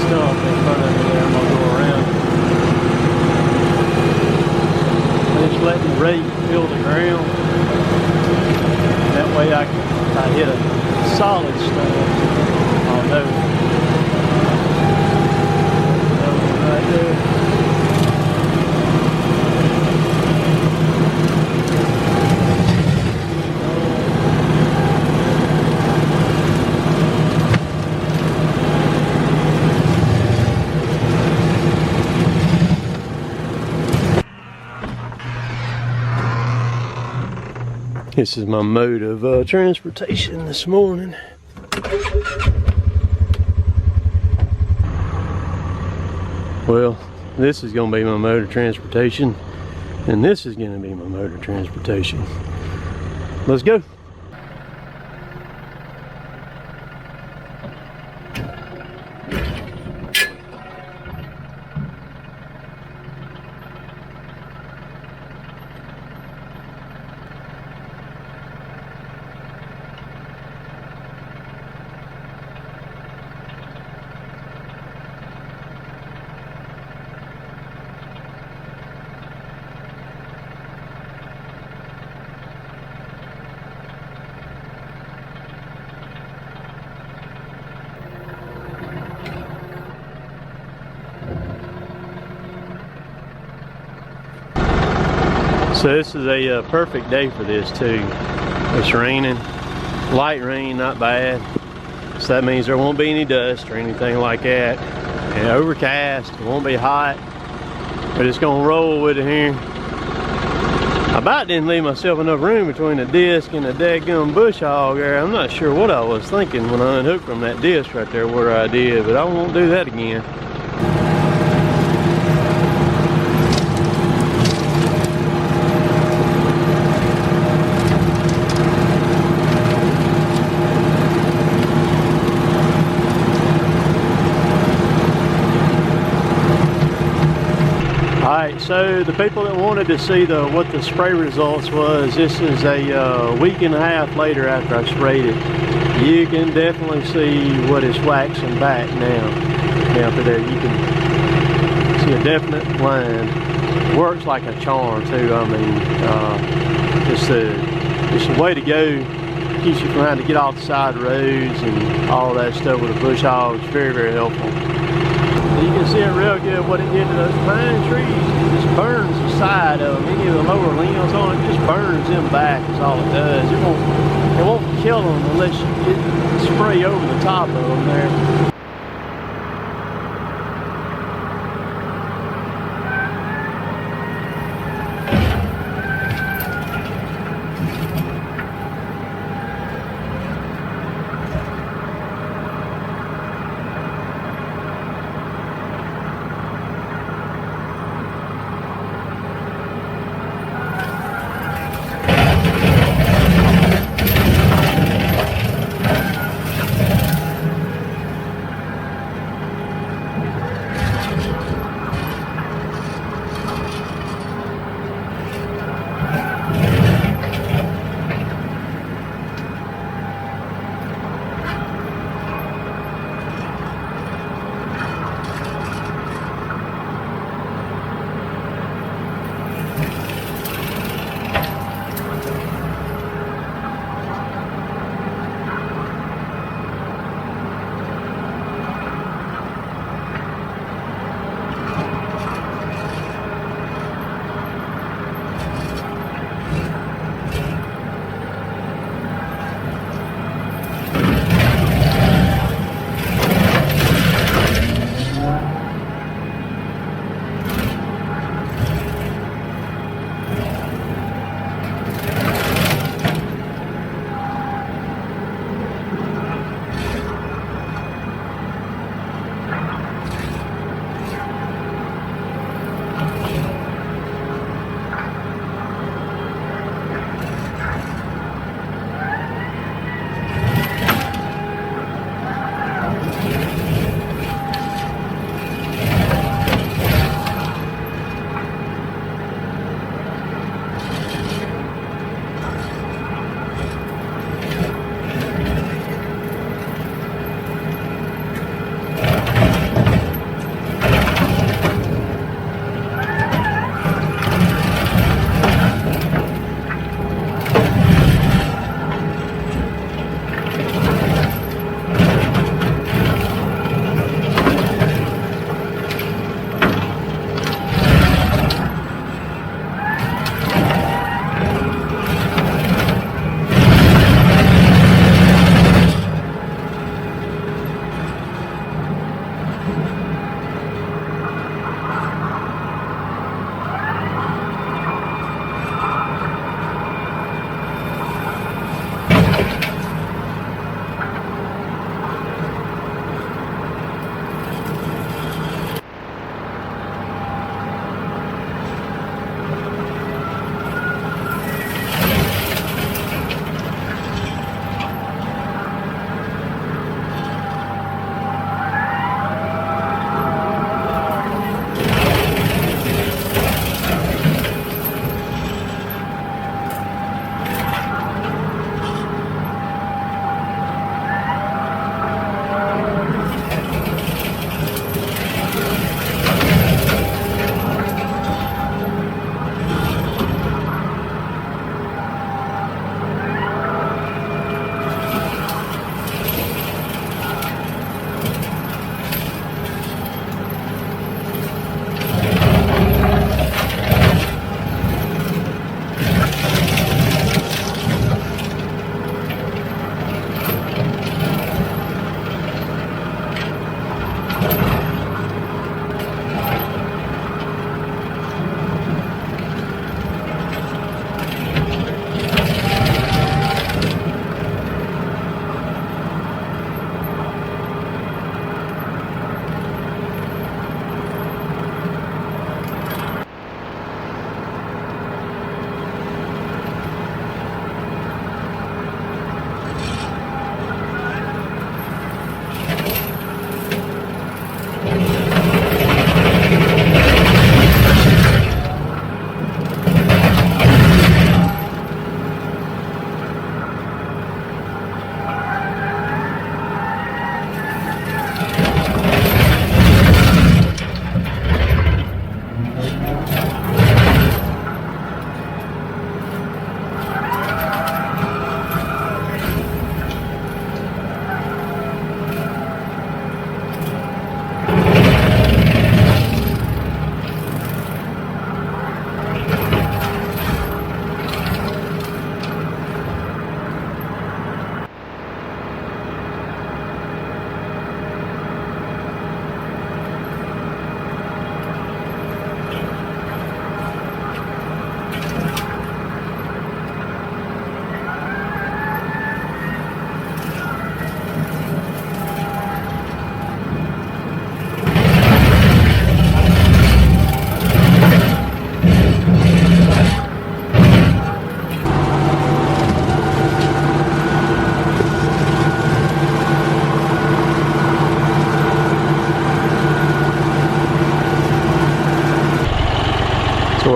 stump in front of me there. I'm gonna go around it. Just letting the rake fill the ground. That way if I hit a solid stump, I'll know. That one right there. This is my mode of transportation this morning. Well, this is going to be my mode of transportation, and this is going to be my mode of transportation. Let's go. So this is a perfect day for this too. It's raining, light rain, not bad. So that means there won't be any dust or anything like that. And overcast, it won't be hot, but it's gonna roll with it here. I about didn't leave myself enough room between the disc and the dadgum Bushhog there. I'm not sure what I was thinking when I unhooked from that disc right there where I did, but I won't do that again. Alright, so the people that wanted to see what the spray results was, this is a week and a half later after I sprayed it. You can definitely see what is waxing back now. Down to there, you can see a definite line. It works like a charm too. I mean, it's a way to go. Keeps you from having to get off the side of the roads and all that stuff with a Bushhog. It's very, very helpful. You can see it real good what it did to those pine trees. It just burns the side of them. Any of the lower limbs on it, just burns them back is all it does. It won't kill them unless you get spray over the top of them there.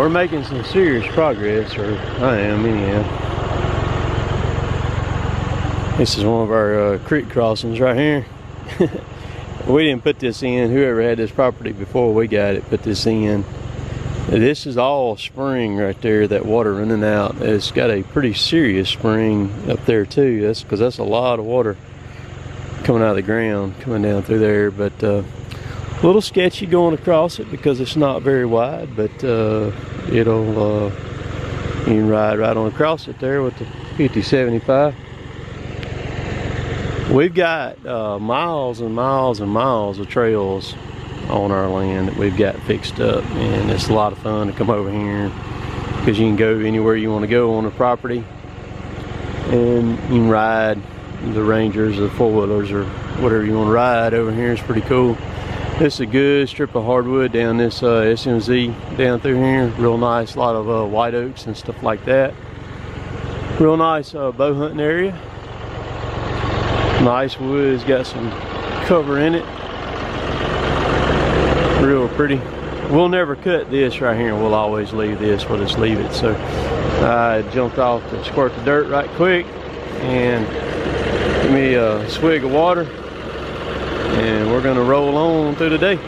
we're making some serious progress, or I am anyhow. This is one of our creek crossings right here. We didn't put this in. Whoever had this property before we got it put this in. This is all spring right there, that water running out. It's got a pretty serious spring up there too. That's because that's a lot of water coming out of the ground, coming down through there. But a little sketchy going across it because it's not very wide, but it'll you can ride right on across it there with the 5075. We've got miles and miles and miles of trails on our land that we've got fixed up, and it's a lot of fun to come over here because you can go anywhere you want to go on the property, and you can ride the Rangers or four-wheelers or whatever you want to ride over here. It's pretty cool. This is a good strip of hardwood down this SMZ down through here. Real nice, a lot of white oaks and stuff like that. Real nice bow hunting area. Nice woods, got some cover in it. Real pretty. We'll never cut this right here. We'll always leave this. We'll just leave it. So I jumped off to squirt the dirt right quick and give me a swig of water, and we're gonna roll on through the day.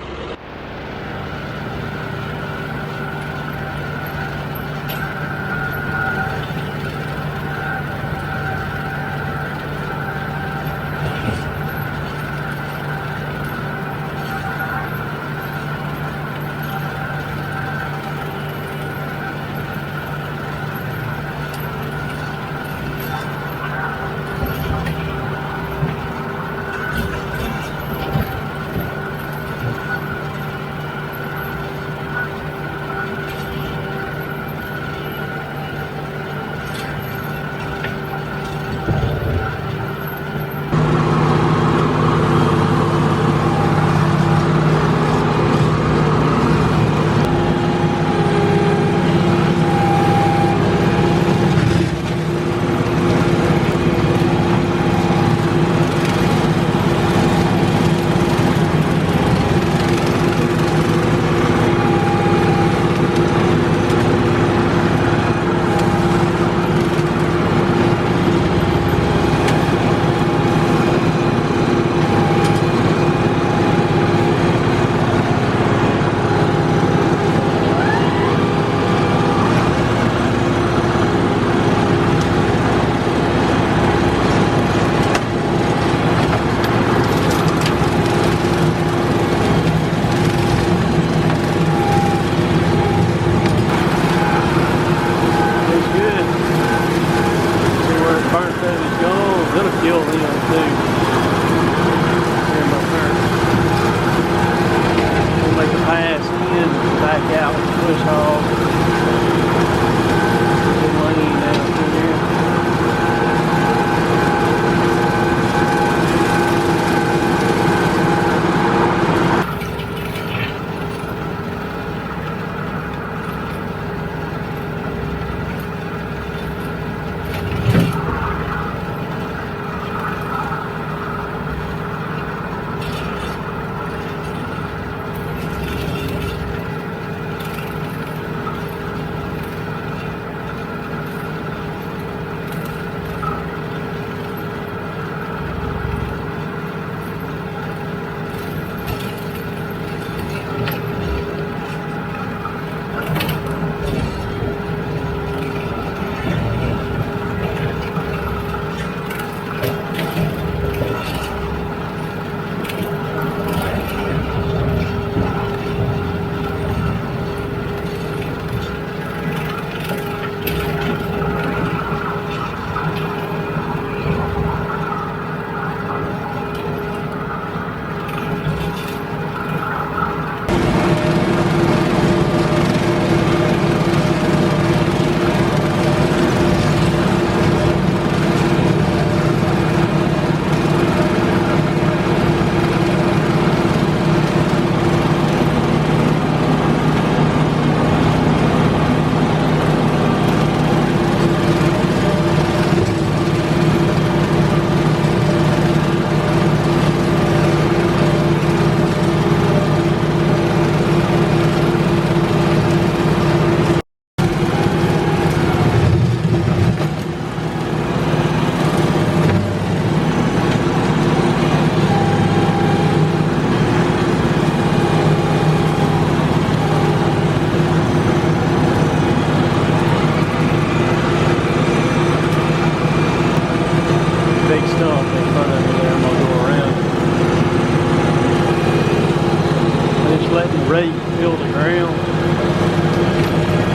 rake fill the ground.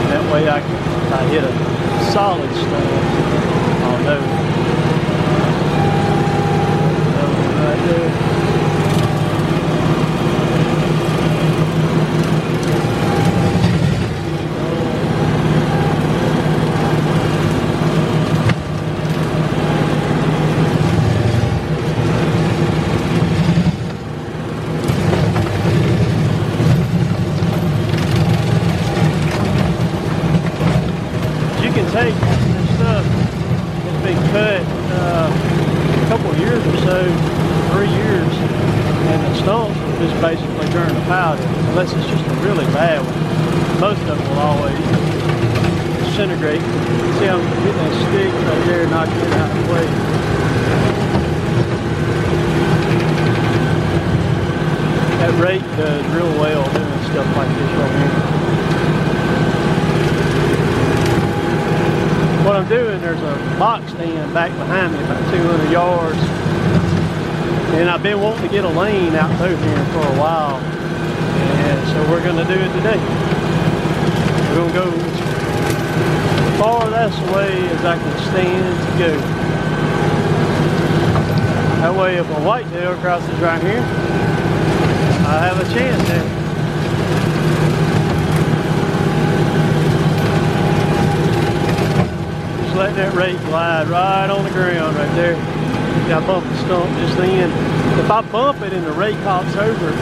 That way if I hit a solid stone, I'll know. That one right there. Take this stuff has been cut a couple of years or so, 3 years, and the stumps will just basically turn to powder, unless it's just a really bad one. Most of them will always disintegrate. See how I'm getting that stick right there, knocking it out of the way. That rake does real well doing stuff like this right here. What I'm doing, there's a box stand back behind me, about 200 yards. And I've been wanting to get a lane out through here for a while. And so we're going to do it today. We're going to go as far that way as I can stand to go. That way if a whitetail crosses right here, I have a chance at it. Letting that rake glide right on the ground right there. I bump the stump just then. If I bump it and the rake hops over,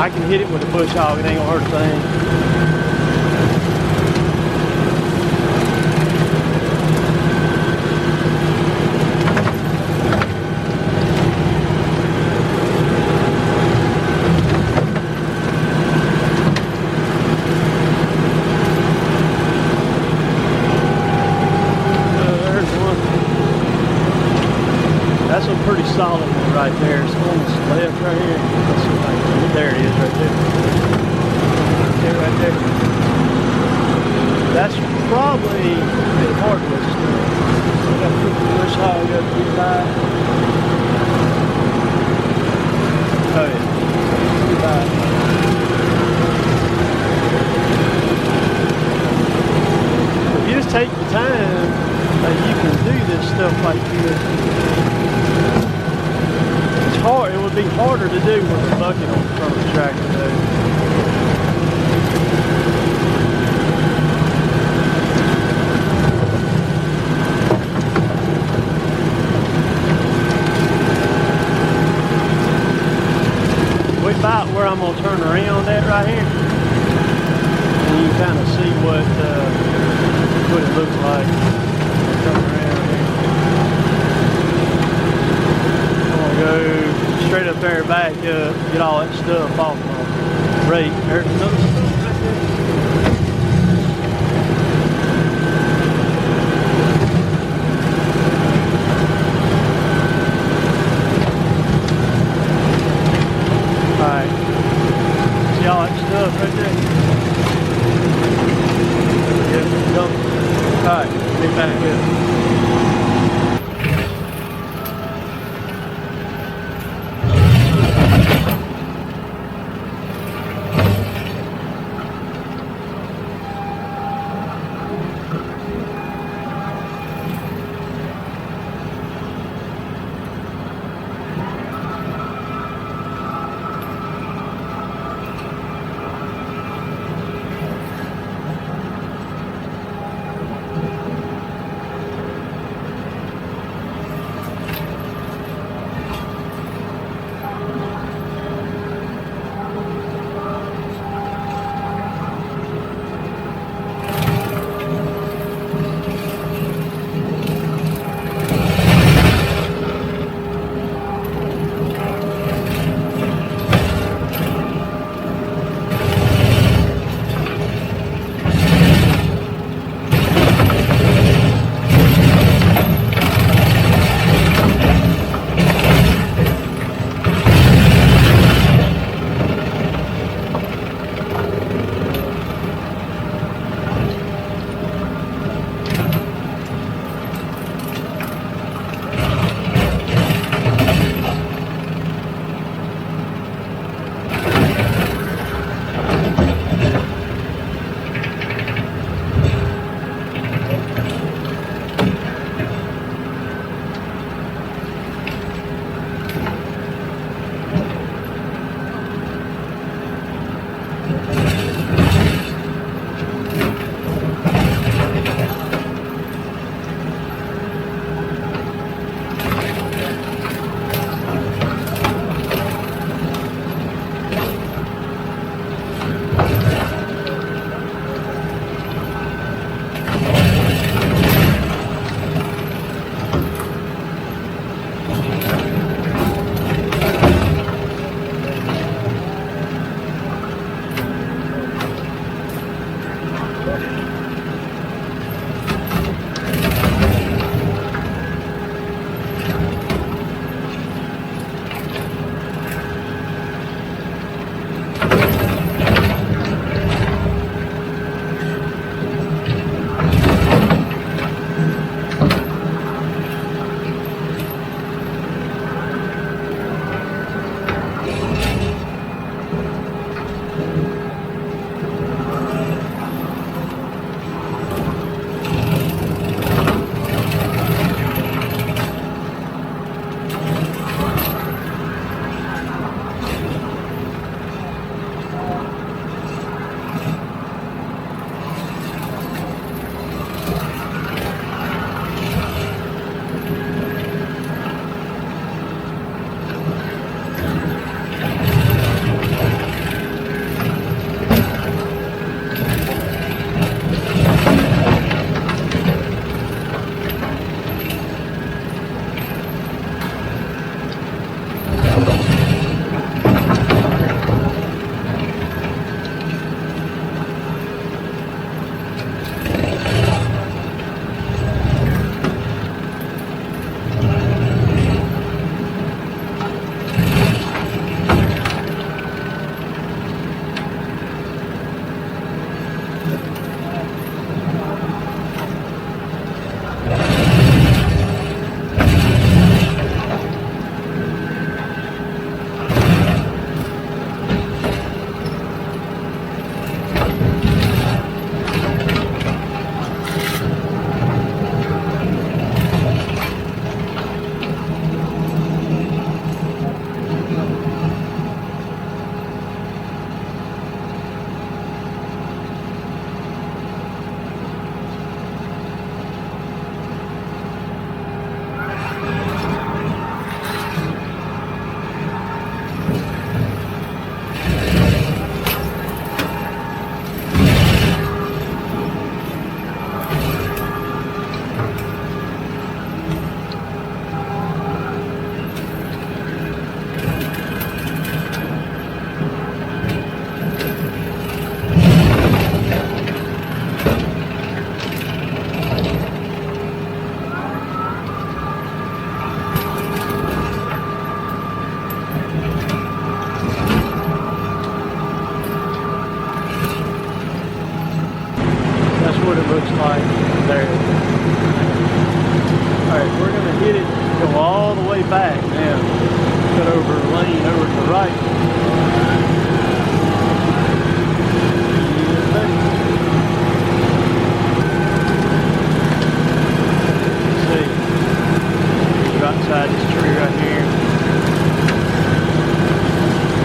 I can hit it with a bush hog. It ain't gonna hurt a thing. That's a pretty solid one right there. It's on this left right here. Let's see if I can, there it is right there. Right there. That's probably a bit hard to listen. I got to put the bush hog up to get by. Oh yeah. Get by. If you just take the time, you can do this stuff like this. It's hard. It would be harder to do with a bucket on the front of the tractor though. We about where I'm going to turn around at right here. And you can kind of see what it looks like. Turn around here. I'm going to go straight up there, back up, get all that stuff off my rake. There's another stuff right there. Alright. See all that stuff right there? Yeah, go. Alright, get back up. what it looks like there. Alright, we're going to hit it, go all the way back now. Cut over a lane over to the right. See, right beside this tree right here.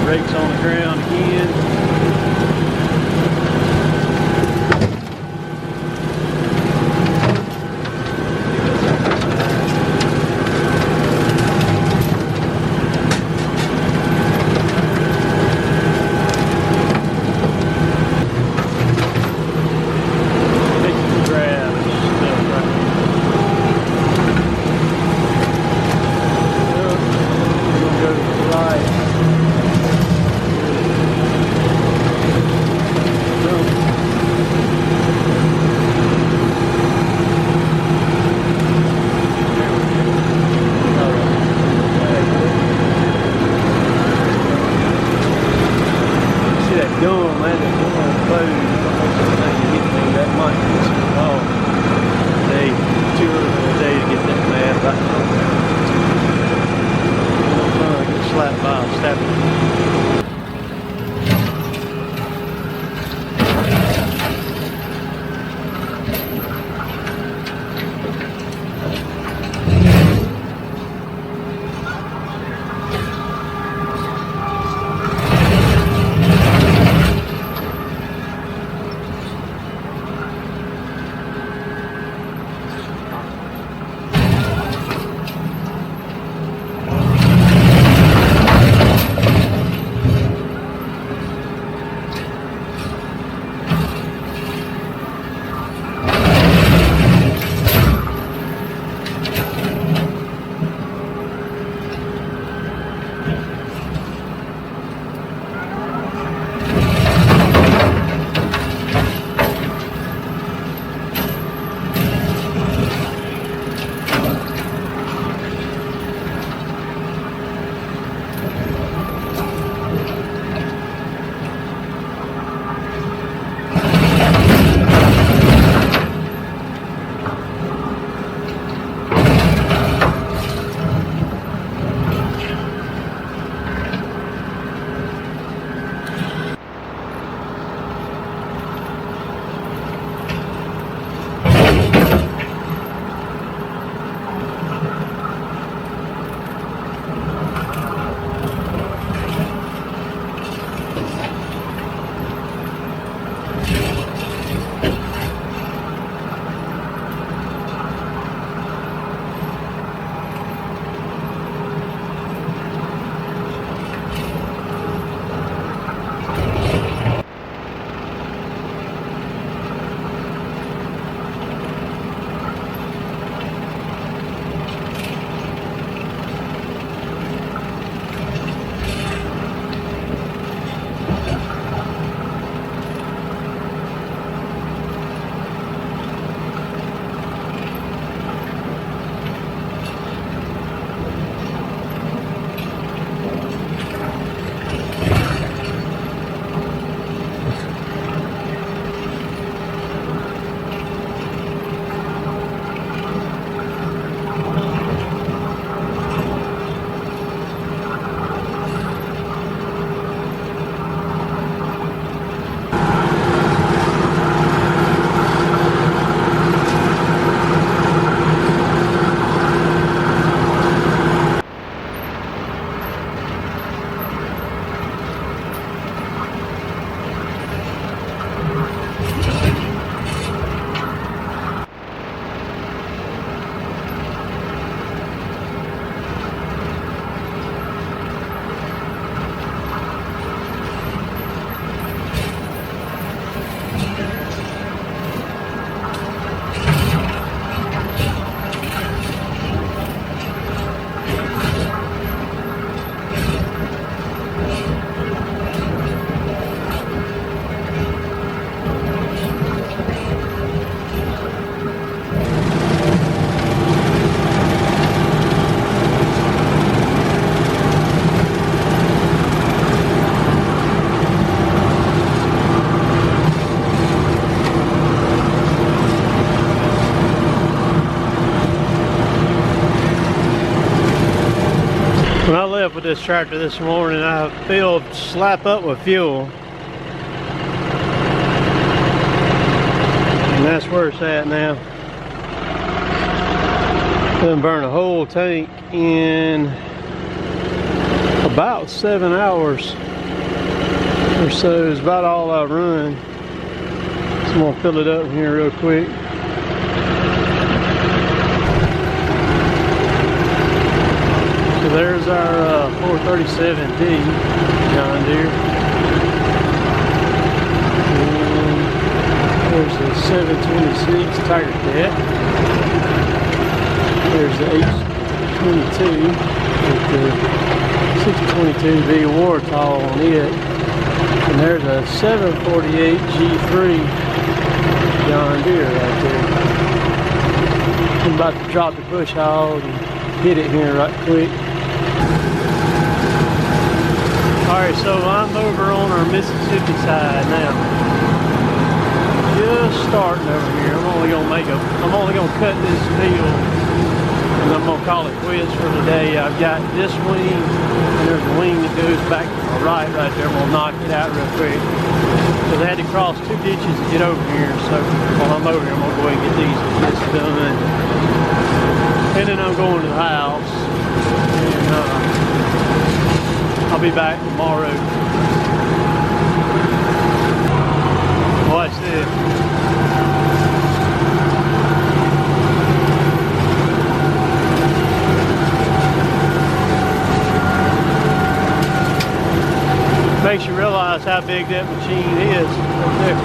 Rake's on the ground again. When I left with this tractor this morning, I filled slap up with fuel. And that's where it's at now. Done burn a whole tank in about 7 hours or so is about all I run. So I'm gonna fill it up here real quick. So there's our 437D John Deere. And there's the 726 Tiger Cat. There's the H22 with the 622V Warthog on it. And there's a 748 G3 John Deere right there. I'm about to drop the Bushhog and hit it here right quick. Alright, so I'm over on our Mississippi side now. Just starting over here. I'm only gonna cut this field and I'm gonna call it quits for the day. I've got this wing and there's a wing that goes back to my right there. I'm gonna knock it out real quick. So they had to cross 2 ditches to get over here. So while I'm over here, I'm gonna go ahead and get this done. And then I'm going to the house. And I'll be back tomorrow. Watch this. Makes you realize how big that machine is right there.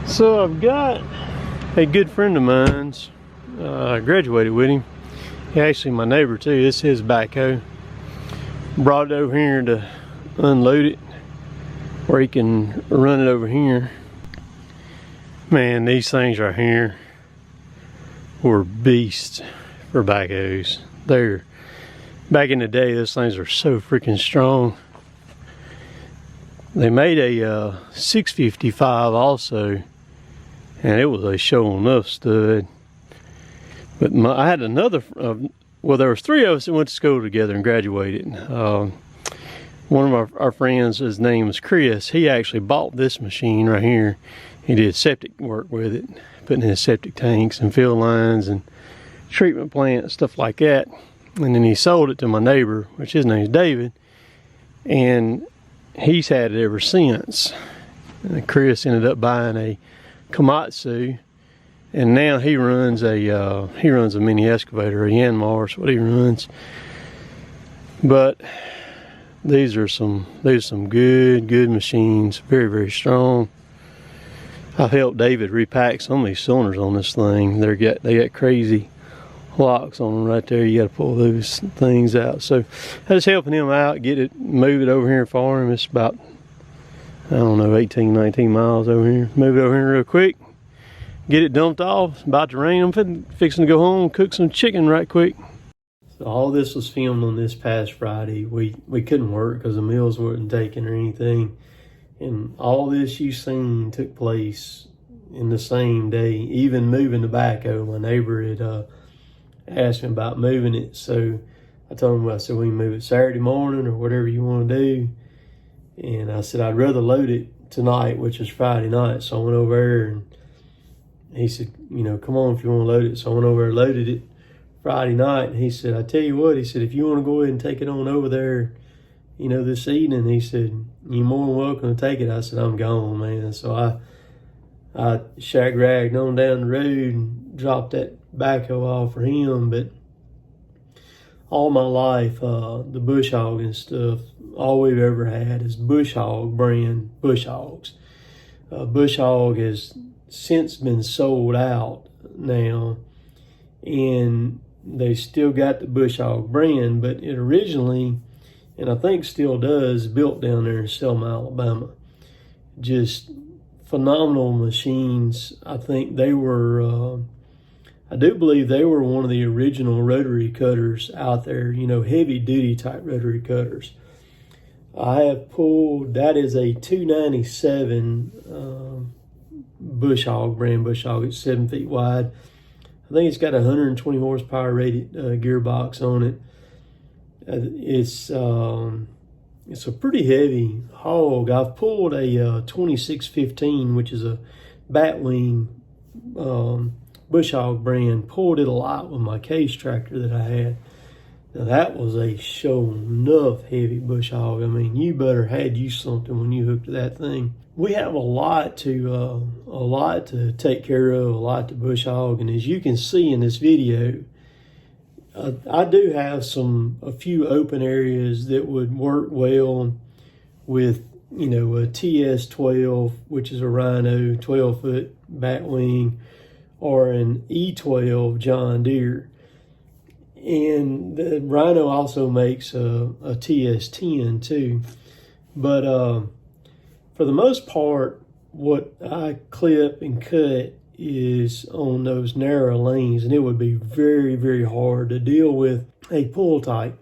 So I've got a good friend of mine's, I graduated with him. Actually, my neighbor too, this is his backhoe. Brought it over here to unload it, where he can run it over here. Man, these things right here were beasts for backhoes. They're, back in the day, those things are so freaking strong. They made a 655 also, and it was a sure enough stud. But I had another, well, there was 3 of us that went to school together and graduated. One of our friends, his name was Chris, he actually bought this machine right here. He did septic work with it, putting in his septic tanks and fill lines and treatment plants, stuff like that. And then he sold it to my neighbor, which his name's David, and he's had it ever since. And Chris ended up buying a Komatsu, and now he runs a mini excavator, a Yanmar is what he runs. But these are some good machines, very strong. I've helped David repack some of these cylinders on this thing. They got crazy locks on them right there. You got to pull those things out. So I was helping him out, move it over here for him. It's about, I don't know, 18, 19 miles over here. Move it over here real quick. Get it dumped off. It's about to rain. I'm fixing to go home, cook some chicken right quick. So all this was filmed on this past Friday. We couldn't work because the mills weren't taking or anything. And all this you seen took place in the same day. Even moving the backhoe, my neighbor had asked me about moving it. So I told him, I said, we can move it Saturday morning or whatever you want to do. And I said, I'd rather load it tonight, which is Friday night. So I went over there and he said, you know, come on if you want to load it. So I went over and loaded it Friday night. And he said, I tell you what, he said, if you want to go ahead and take it on over there, you know, this evening, he said, you're more than welcome to take it. I said, I'm gone, man. So I shag-ragged on down the road and dropped that backhoe off for him. But all my life, the Bushhog and stuff, all we've ever had is Bushhog brand Bushhogs. Bushhog has since been sold out now, and they still got the Bushhog brand, but it originally, and I think still does, built down there in Selma, Alabama. Just phenomenal machines. I think they were, I do believe they were one of the original rotary cutters out there, you know, heavy duty type rotary cutters. I have pulled, that is a 297 Bushhog, brand Bushhog. It's 7 feet wide. I think it's got a 120 horsepower rated gearbox on it. It's a pretty heavy hog. I've pulled a 2615, which is a Batwing Bushhog brand. Pulled it a lot with my case tractor that I had. Now that was a sure enough heavy Bushhog. I mean, you better had you something when you hooked to that thing. We have a lot to take care of, a lot to Bushhog, and as you can see in this video, I do have a few open areas that would work well with, you know, a TS12, which is a Rhino 12-foot Batwing, or an E12 John Deere. And the Rhino also makes a TS10 too. But for the most part, what I clip and cut is on those narrow lanes, and it would be very hard to deal with a pull type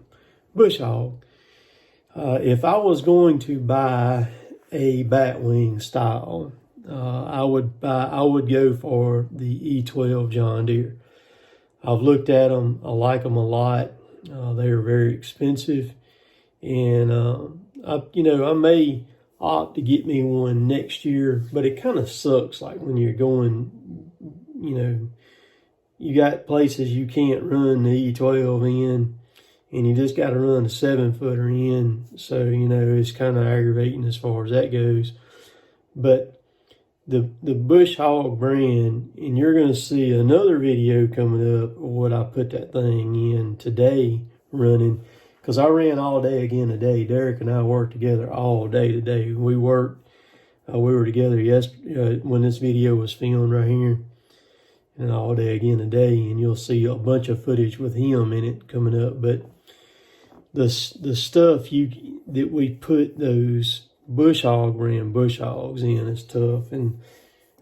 Bushhog. If I was going to buy a Batwing style, I would go for the E12 John Deere. I've looked at them. I like them a lot. They are very expensive, and I may opt to get me one next year. But it kind of sucks, like when you're going, you know, you got places you can't run the E12 in, and you just got to run a 7-footer in. So, you know, it's kind of aggravating as far as that goes. But the Bushhog brand, and you're going to see another video coming up of what I put that thing in today running, because I ran all day again today. Derek and I worked together all day today. We were together yesterday when this video was filmed right here. and all day again today, and you'll see a bunch of footage with him in it coming up. But the stuff that we put those Bushhog brand Bushhogs in is tough. And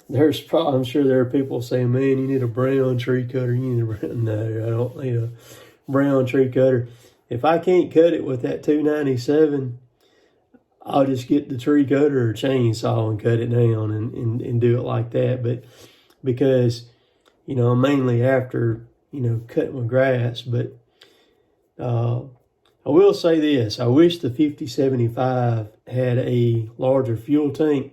there's probably, I'm sure there are people saying, man, you need a brown tree cutter. You need a brown. No, I don't need a brown tree cutter. If I can't cut it with that 297, I'll just get the tree cutter or chainsaw and cut it down and do it like that. But because, you know, I'm mainly after, you know, cutting my grass. But I will say this. I wish the 5075 had a larger fuel tank,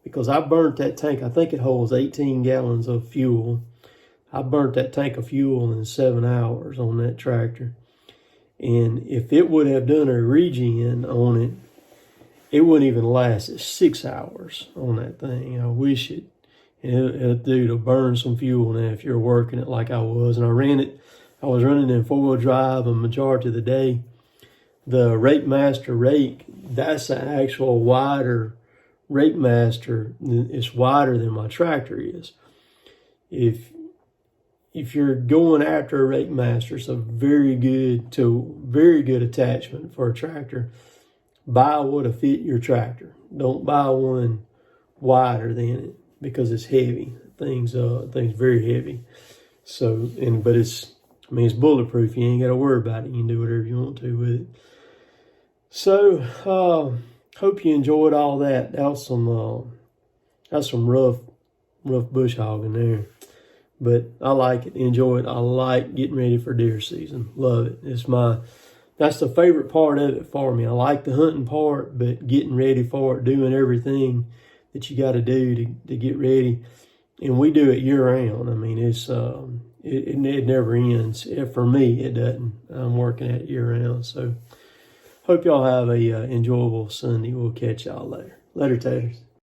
because I burnt that tank. I think it holds 18 gallons of fuel. I burnt that tank of fuel in 7 hours on that tractor. And if it would have done a regen on it, it wouldn't even last 6 hours on that thing. I wish it. It'll do to burn some fuel now if you're working it like I was. And I was running in 4-wheel drive a majority of the day. The Rakemaster rake, that's an actual wider Rakemaster. It's wider than my tractor is. If you're going after a Rakemaster, it's a very good attachment for a tractor. Buy what'll fit your tractor. Don't buy one wider than it, because it's heavy. Things very heavy. So, but it's bulletproof. You ain't got to worry about it. You can do whatever you want to with it. So, hope you enjoyed all that. That was some rough bush hogging there. But I like it, enjoy it. I like getting ready for deer season. Love it. That's the favorite part of it for me. I like the hunting part, but getting ready for it, doing everything that you got to do to get ready. And we do it year round. I mean, it never ends. For me, it doesn't. I'm working at it year round. So hope y'all have a enjoyable Sunday. We'll catch y'all later. Later, taters.